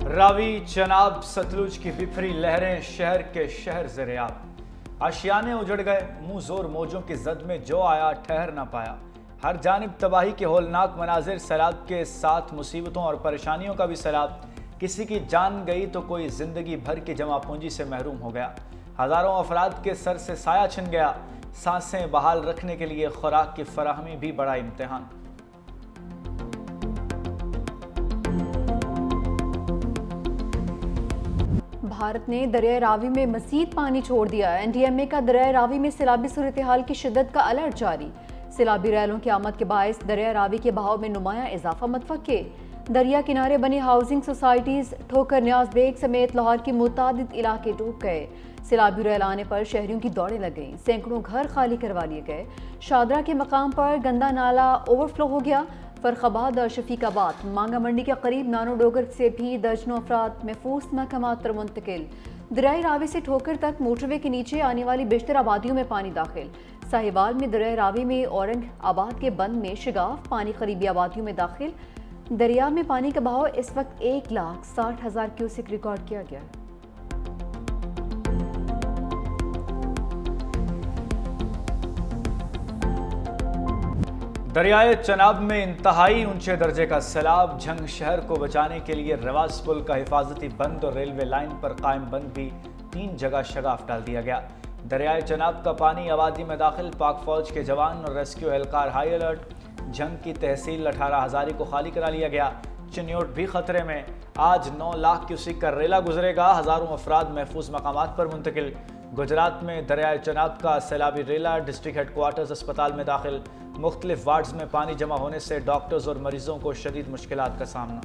راوی چناب ستلج کی بفری لہریں شہر کے شہر زریاب، آشیانے اجڑ گئے، منہ زور موجوں کی زد میں جو آیا ٹھہر نہ پایا۔ ہر جانب تباہی کے ہولناک مناظر، سیلاب کے ساتھ مصیبتوں اور پریشانیوں کا بھی سیلاب۔ کسی کی جان گئی تو کوئی زندگی بھر کی جمع پونجی سے محروم ہو گیا۔ ہزاروں افراد کے سر سے سایہ چھن گیا۔ سانسیں بحال رکھنے کے لیے خوراک کی فراہمی بھی بڑا امتحان۔ بھارت نے دریائے راوی میں مزید پانی چھوڑ دیا ہے۔ NDMA کا دریائے راوی میں سیلابی صورتحال کی شدت کا الرٹ جاری۔ سیلابی ریلوں کی آمد کے باعث دریائے راوی کے بہاؤ میں نمایاں اضافہ متوقع۔ دریا کنارے بنی ہاؤسنگ سوسائٹیز ٹھوکر نیاز بیگ سمیت لاہور کے متعدد علاقے ڈوب گئے۔ سیلابی ریل آنے پر شہریوں کی دوڑیں لگ گئیں، سینکڑوں گھر خالی کروا لیے گئے۔ شادرہ کے مقام پر گندا نالہ اوور فلو ہو گیا۔ فرخ آباد اور شفیق آباد، مانگا منڈی کے قریب نانو ڈوگر سے بھی درجنوں افراد محفوظ مقامات پر منتقل۔ دریائے راوی سے ٹھوکر تک موٹر وے کے نیچے آنے والی بیشتر آبادیوں میں پانی داخل۔ ساہیوال میں دریائے راوی میں اورنگ آباد کے بند میں شگاف پانی قریبی آبادیوں میں داخل۔ دریا میں پانی کا بہاؤ اس وقت 1,60,000 کیوسک ریکارڈ کیا گیا ہے۔ دریائے چناب میں انتہائی اونچے درجے کا سیلاب، جھنگ شہر کو بچانے کے لیے رواس پل کا حفاظتی بند اور ریلوے لائن پر قائم بند بھی 3 جگہ شگاف ڈال دیا گیا۔ دریائے چناب کا پانی آبادی میں داخل، پاک فوج کے جوان اور ریسکیو اہلکار ہائی الرٹ۔ جھنگ کی تحصیل 18 ہزاری کو خالی کرا لیا گیا۔ چنیوٹ بھی خطرے میں، آج 9 لاکھ کیوسک کا ریلا گزرے گا، ہزاروں افراد محفوظ مقامات پر منتقل۔ گجرات میں دریائے چناب کا سیلابی ریلا ڈسٹرکٹ ہیڈ کوارٹرز اسپتال میں داخل۔ مختلف وارڈز میں پانی جمع ہونے سے ڈاکٹرز اور مریضوں کو شدید مشکلات کا سامنا۔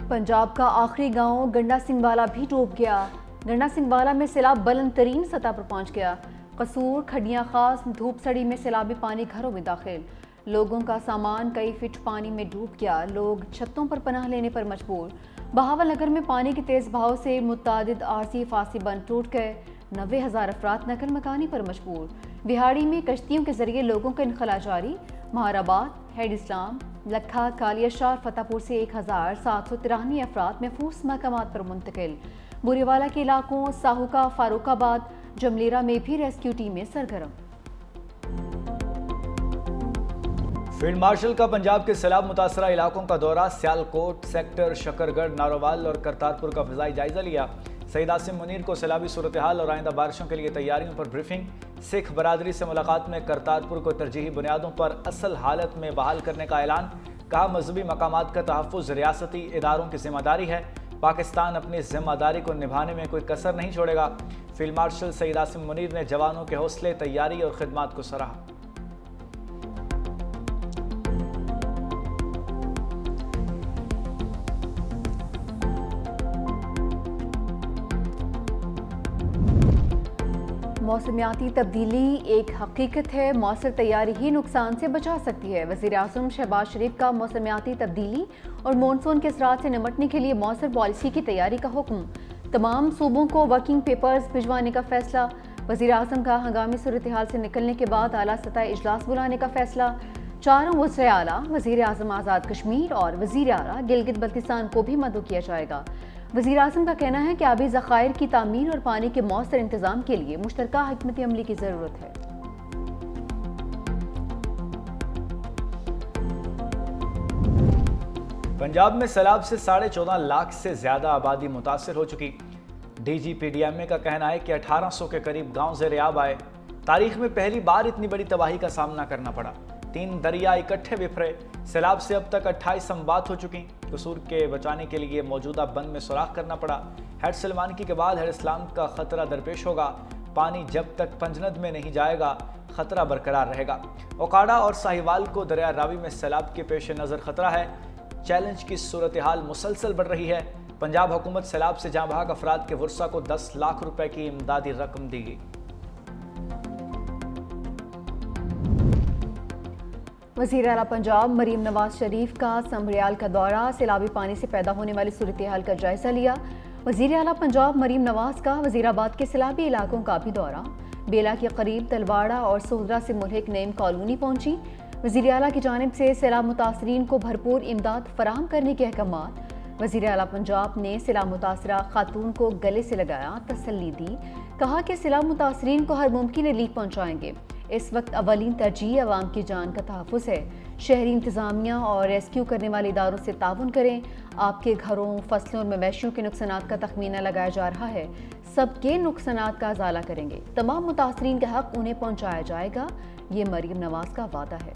پنجاب کا آخری گاؤں گنڈا سنگھ والا بھی ڈوب گیا۔ گنڈا سنگھ والا میں سیلاب بلند ترین سطح پر پہنچ گیا۔ قصور، کھڈیاں خاص، دھوپ سڑی میں سیلابی پانی گھروں میں داخل۔ لوگوں کا سامان کئی فٹ پانی میں ڈوب گیا، لوگ چھتوں پر پناہ لینے پر مجبور۔ بہاول نگر میں پانی کے تیز بہاؤ سے متعدد عارضی فاسی بند ٹوٹ گئے، 90,000 افراد نقل مکانی پر مجبور۔ بہاڑی میں کشتیوں کے ذریعے لوگوں کا انخلا جاری۔ مہار آباد، ہیڈ اسلام، لکھا، کالیہ شار، فتح پور سے 1,793 افراد محفوظ مقامات پر منتقل۔ بوری والا کے علاقوں ساہوکا، فاروق آباد، جملیرہ میں بھی ریسکیو ٹیمیں سرگرم۔ فیلڈ مارشل کا پنجاب کے سیلاب متاثرہ علاقوں کا دورہ، سیالکوٹ سیکٹر، شکرگڑھ، نارووال اور کرتارپور کا فضائی جائزہ لیا۔ سید عاصم منیر کو سیلابی صورتحال اور آئندہ بارشوں کے لیے تیاریوں پر بریفنگ۔ سکھ برادری سے ملاقات میں کرتارپور کو ترجیحی بنیادوں پر اصل حالت میں بحال کرنے کا اعلان، کہا مذہبی مقامات کا تحفظ ریاستی اداروں کی ذمہ داری ہے، پاکستان اپنی ذمہ داری کو نبھانے میں کوئی کسر نہیں چھوڑے گا۔ فیلڈ مارشل سید عاصم منیر نے جوانوں کے حوصلے، تیاری اور خدمات کو سراہا۔ موسمیاتی تبدیلی ایک حقیقت ہے، مؤثر تیاری ہی نقصان سے بچا سکتی ہے۔ وزیر اعظم شہباز شریف کا موسمیاتی تبدیلی اور مونسون کے اثرات سے نمٹنے کے لیے مؤثر پالیسی کی تیاری کا حکم۔ تمام صوبوں کو ورکنگ پیپرز بھجوانے کا فیصلہ۔ وزیر اعظم کا ہنگامی صورتحال سے نکلنے کے بعد اعلیٰ سطح اجلاس بلانے کا فیصلہ۔ 4 وزرائے اعلیٰ، وزیر اعظم آزاد کشمیر اور وزیر اعلیٰ گلگت بلتستان کو بھی مدعو کیا جائے گا۔ وزیر اعظم کا کہنا ہے کہ آبی ذخائر کی تعمیر اور پانی کے مؤثر انتظام کے لیے مشترکہ حکمت عملی کی ضرورت ہے۔ پنجاب میں سیلاب سے 14.5 لاکھ سے زیادہ آبادی متاثر ہو چکی۔ ڈی جی پی DMA کا کہنا ہے کہ 1800 کے قریب گاؤں زیریاب آئے۔ تاریخ میں پہلی بار اتنی بڑی تباہی کا سامنا کرنا پڑا۔ 3 دریا اکٹھے بفرے۔ سیلاب سے اب تک 28 اموات ہو چکی۔ قصور کے بچانے کے لیے موجودہ بند میں سوراخ کرنا پڑا۔ ہیڈ سلمانکی کے بعد ہیڈ اسلام کا خطرہ درپیش ہوگا۔ پانی جب تک پنجند میں نہیں جائے گا، خطرہ برقرار رہے گا۔ اوکاڑا اور ساہیوال کو دریائے راوی میں سیلاب کے پیش نظر خطرہ ہے۔ چیلنج کی صورتحال مسلسل بڑھ رہی ہے۔ پنجاب حکومت سیلاب سے جاں بحق افراد کے ورثاء کو 10 لاکھ روپے کی امدادی رقم دے گی۔ وزیر اعلیٰ پنجاب مریم نواز شریف کا سنبھریال کا دورہ، سیلابی پانی سے پیدا ہونے والی صورتحال کا جائزہ لیا۔ وزیر اعلیٰ پنجاب مریم نواز کا وزیر آباد کے سیلابی علاقوں کا بھی دورہ۔ بیلا کے قریب تلواڑہ اور سہدرہ سے ملحق نعیم کالونی پہنچی۔ वज़ीर आला की जानिब से सैलाब मुतासरीन को भरपूर इमदाद फराहम करने के अहकामात। वज़ीर आला पंजाब ने सैलाब मुतासरा खातून को गले से लगाया, तसल्ली दी, कहा कि सैलाब मुतासरीन को हर मुमकिन रिलीफ पहुँचाएंगे। इस वक्त अवलीन तरजीह अवाम की जान का तहफ़्फ़ुज़ है। शहरी इंतज़ामिया और रेस्क्यू करने वाले इदारों से ताउन करें। आपके घरों, फसलों और मवेशियों के नुकसानात का तखमीना लगाया जा रहा है। सबके नुकसानात का अजाला करेंगे। तमाम मुतासरीन का हक़ उन्हें पहुँचाया जाएगा। ये मरीम नवाज का वादा है।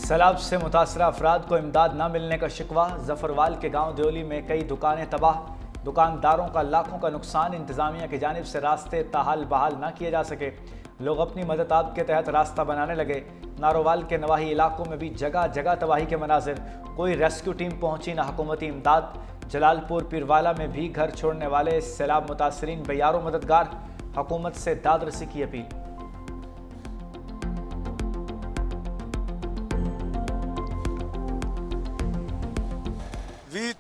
सैलाब से मुतासरा अफराद को इमदाद न मिलने का शिकवा। जफरवाल के गांव देओली में कई दुकानें तबाह, दुकानदारों का लाखों का नुकसान। इंतजामिया की जानिब से रास्ते ताहाल बहाल ना किए जा सके। लोग अपनी मदद आप के तहत रास्ता बनाने लगे। नारोवाल के नवाही इलाकों में भी जगह जगह तबाही के मनाजिर। कोई रेस्क्यू टीम पहुंची ना हुकूमती इमदाद। जलालपुर पीरवाला में भी घर छोड़ने वाले सैलाब मुतासरीन बेयारो मददगार। हुकूमत से दाद रसी की अपील।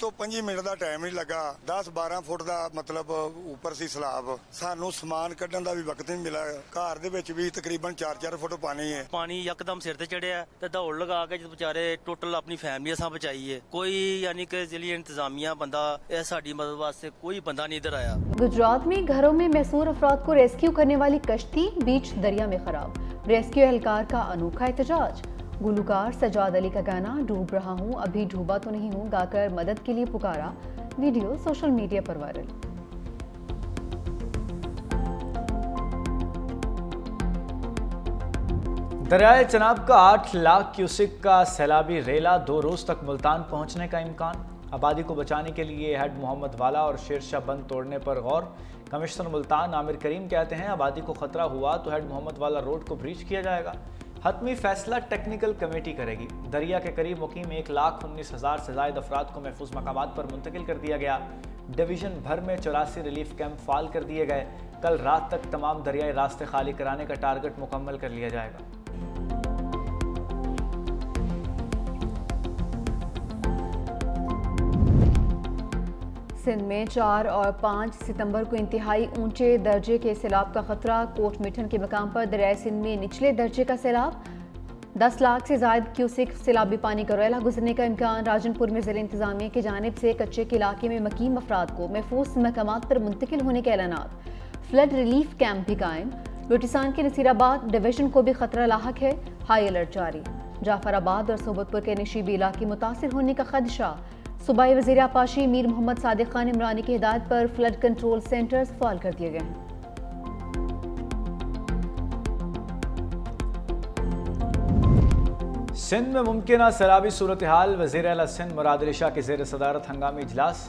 तो 5 ਮਿੰਟ ਦਾ ਟਾਈਮ ਨਹੀਂ ਲੱਗਾ। 10-12 ਫੁੱਟ ਦਾ ਮਤਲਬ ਉੱਪਰ ਸੀ ਸਲਾਬ। ਸਾਨੂੰ ਸਮਾਨ ਕੱਢਣ ਦਾ ਵੀ ਵਕਤ ਨਹੀਂ ਮਿਲਿਆ। ਘਰ ਦੇ ਵਿੱਚ ਵੀ ਤਕਰੀਬਨ 4-4 ਫੁੱਟ ਪਾਣੀ ਹੈ। ਪਾਣੀ ਯਕਦਮ ਸਿਰ ਤੇ ਚੜਿਆ ਤੇ ਦੌੜ ਲਗਾ ਕੇ ਜਦ ਵਿਚਾਰੇ ਟੋਟਲ ਆਪਣੀ ਫੈਮਿਲੀ ਅਸਾਂ ਬਚਾਈ ਹੈ। ਕੋਈ ਯਾਨੀ ਕਿ ਜਿਹੜੀ ਇੰਤਜ਼ਾਮੀਆ ਬੰਦਾ ਇਹ ਸਾਡੀ ਮਦਦ ਵਾਸਤੇ ਕੋਈ ਬੰਦਾ नहीं इधर आया। गुजरात में घरों में महसूर अफराद को रेस्क्यू करने वाली कश्ती बीच दरिया में खराब। रेस्क्यू एहलकार का अनोखा एहतजाज। गुलकार सजाद अली का गाना डूब रहा हूँ अभी डूबा तो नहीं हूँ गाकर मदद के लिए पुकारा। वीडियो सोशल मीडिया पर वायरल। दरियाए चनाब का 8 लाख क्यूसिक का सैलाबी रेला 2 रोज तक मुल्तान पहुंचने का इम्कान। आबादी को बचाने के लिए हेड मोहम्मद वाला और शेरशाह बंद तोड़ने पर गौर। कमिश्नर मुल्तान आमिर करीम कहते हैं आबादी को खतरा हुआ तो हेड मोहम्मद वाला रोड को ब्रीच किया जाएगा। हतमी फैसला टेक्निकल कमेटी करेगी। दरिया के करीब मुकीम 1,19,000 से ज़ायद अफराद को महफूज मकामात पर मुंतकिल कर दिया गया। डिवीज़न भर में 84 रिलीफ कैंप फाल कर दिए गए। कल रात तक तमाम दरियाई रास्ते खाली कराने का टारगेट मुकम्मल कर लिया जाएगा। सिंध में 4 और 5 सितंबर को इंतहाई ऊंचे दर्जे के सैलाब का खतरा। कोट मिठन के मकाम पर दरियाए सिंध में निचले दर्जे का सैलाब। 10 लाख से ज़ायद क्यूसिक सैलाबी पानी का रैला गुजरने का इम्कान। राजनपुर में ज़िला इंतज़ामिया की जानिब से कच्चे के इलाके में मकीम अफराद को महफूज मकामात पर मुंतकिल होने के ऐलानात। फ्लड रिलीफ कैंप भी कायम। बलूचिस्तान के नसीराबाद डिवीजन को भी खतरा लाहक है। हाई अलर्ट जारी। जाफराबाद और सोबतपुर के नशीबी इलाके मुतासिर होने का खदशा। सूबाई वज़ीर आपाशी मीर मोहम्मद सादिक खान इमरानी की हिदायत पर फ्लड कंट्रोल सेंटर्स फाल कर दिए गए हैं। सिंध में मुमकिन सैलाबी सूरत हाल। वज़ीर आला सिंध मुराद अली शाह की ज़ेर सदारत हंगामी इजलास।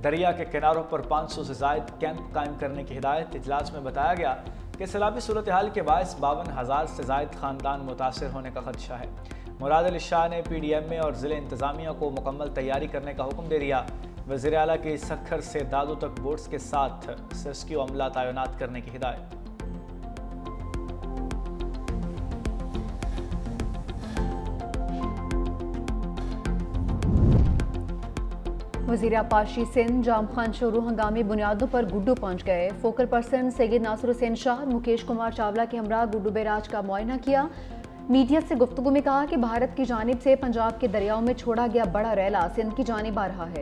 दरिया के किनारों पर 500 से ज़ायद कैंप कायम करने की हिदायत। इजलास में बताया गया कि सैलाबी सूरत हाल के बायस 52,000 से ज़ायद ख़ानदान मुतासर होने का खदशा है। मुराद अली शाह ने PDMA और ज़िले इंतज़ामिया को मुकम्मल तैयारी करने का हुक्म दे दिया। वज़ीर आला की सखर से दादू तक बोट्स के साथ रेस्क्यू अमला तैनात करने की हिदायत। वज़ीर आपाशी सिंध जाम खान शोरू हंगामी बुनियादों पर गुड्डू पहुंच गए। फोकल पर्सन सैयद नासिर हुसैन शाह मुकेश कुमार चावला के हमरा गुड्डू बैराज का मुआयना किया। मीडिया से गुफ्तगू में कहा कि भारत की जानिब से पंजाब के दरियाओं में छोड़ा गया बड़ा रैला सिंध की जानिब आ रहा है।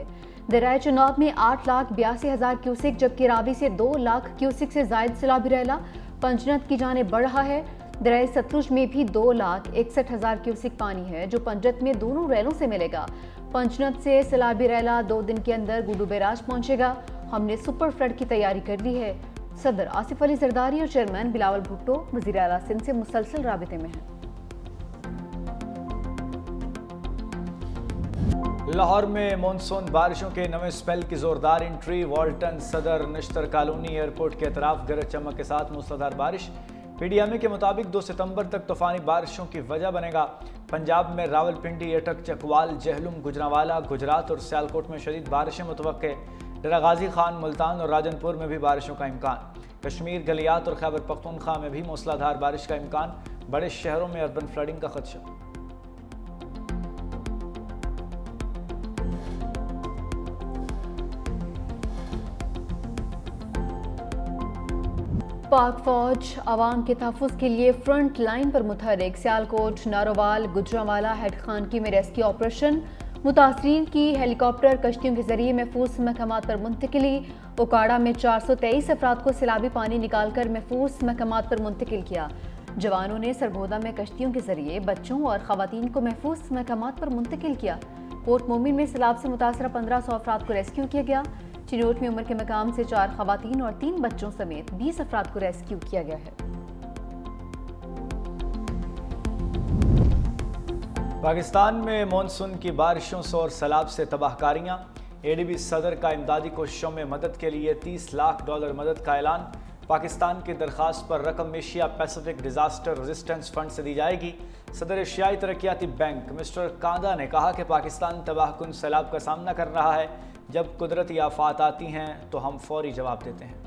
दरियाए चनाब में 8,82,000 क्यूसिक जबकि रावी से 2 लाख क्यूसिक से जायद सैलाबी रैला पंजनत की जानिब बढ़ रहा है। दरियाए सतलुज में भी 2,61,000 क्यूसिक पानी है जो पंजत में दोनों रैलों से मिलेगा। पंजनत से सैलाबी रैला 2 दिन के अंदर गुड्डू बैराज पहुंचेगा। हमने सुपर फ्लड की तैयारी कर ली है। सदर आसिफ अली जरदारी और चेयरमैन बिलावल भुट्टो वज़ीर आला सिंध से मुसलसल राबिते में हैं। लाहौर में मानसून बारिशों के नवे स्पेल की जोरदार एंट्री। वाल्टन, सदर, नश्तर कॉलोनी एयरपोर्ट के अतराफ गरज चमक के साथ मूसलाधार बारिश। PDMA के मुताबिक 2 सितंबर तक तूफानी बारिशों की वजह बनेगा। पंजाब में रावलपिंडी, अटक, चकवाल, जहलुम, गुजरांवाला, गुजरात और सियालकोट में शदीद बारिशें मुतवक्के। डेरा गाजी खान, मुल्तान और राजनपुर में भी बारिशों का इम्कान। कश्मीर, गलियात और खैबर पख्तूनख्वा में भी मूसलाधार बारिश का इम्कान। बड़े शहरों में अर्बन फ्लडिंग का खदशा। पाक फौज आवाम के तहफ़्फ़ुज़ के लिए फ्रंट लाइन पर मुतहरिक। सियालकोट, नारोवाल, गुजरांवाला, हेड खानकी में रेस्क्यू ऑपरेशन। मुतासरीन की हेलीकॉप्टर कश्तियों के जरिए महफूज महकमात पर मुंतकिली। उकाड़ा में 423 अफराद को सैलाबी पानी निकालकर महफूज महकमात पर मुंतकिल किया। जवानों ने सरगोदा में कश्तियों के जरिए बच्चों और ख़वातीन को महफूज महकमात पर मुंतकिल किया। पोर्ट मोमिन में सैलाब से मुतासरा 1500 अफराद को रेस्क्यू किया गया। चिनोट में उम्र के मकाम से 4 ख़वातीन और 3 बच्चों समेत 20 अफराद को रेस्क्यू किया गया है। पाकिस्तान में मानसून की बारिशों से और सैलाब से तबाहकारियां। एडीबी सदर का इमदादी कोशिशों में मदद के लिए $30 लाख मदद का ऐलान। पाकिस्तान की दरख्वास्त पर रकम Asia Pacific disaster resistance fund से दी जाएगी। सदर एशियाई तरक्याती बैंक मिस्टर कांदा ने कहा कि पाकिस्तान तबाहकुन सैलाब का सामना कर रहा है। जब कुदरती आफात आती हैं तो हम फौरी जवाब देते हैं।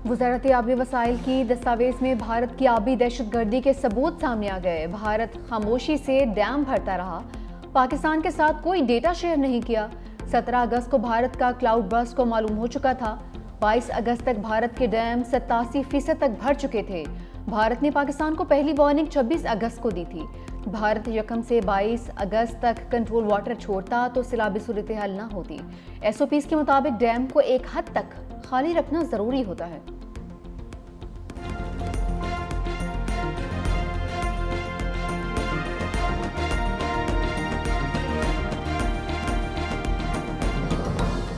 वज़ारत आबी वसाइल की दस्तावेज में भारत की आबी दहशतगर्दी के सबूत सामने आ गए। भारत खामोशी से डैम भरता रहा, पाकिस्तान के साथ कोई डेटा शेयर नहीं किया। 17 अगस्त को भारत का क्लाउड बर्स्ट को मालूम हो चुका था। 22 अगस्त तक भारत के डैम 87% तक भर चुके थे। भारत ने पाकिस्तान को पहली वार्निंग 26 अगस्त को दी थी। भारत 1 से 22 अगस्त तक कंट्रोल वाटर छोड़ता तो सैलाबी सूरत हाल न होती। SOPs के मुताबिक डैम को एक हद तक खाली रखना ज़रूरी होता है।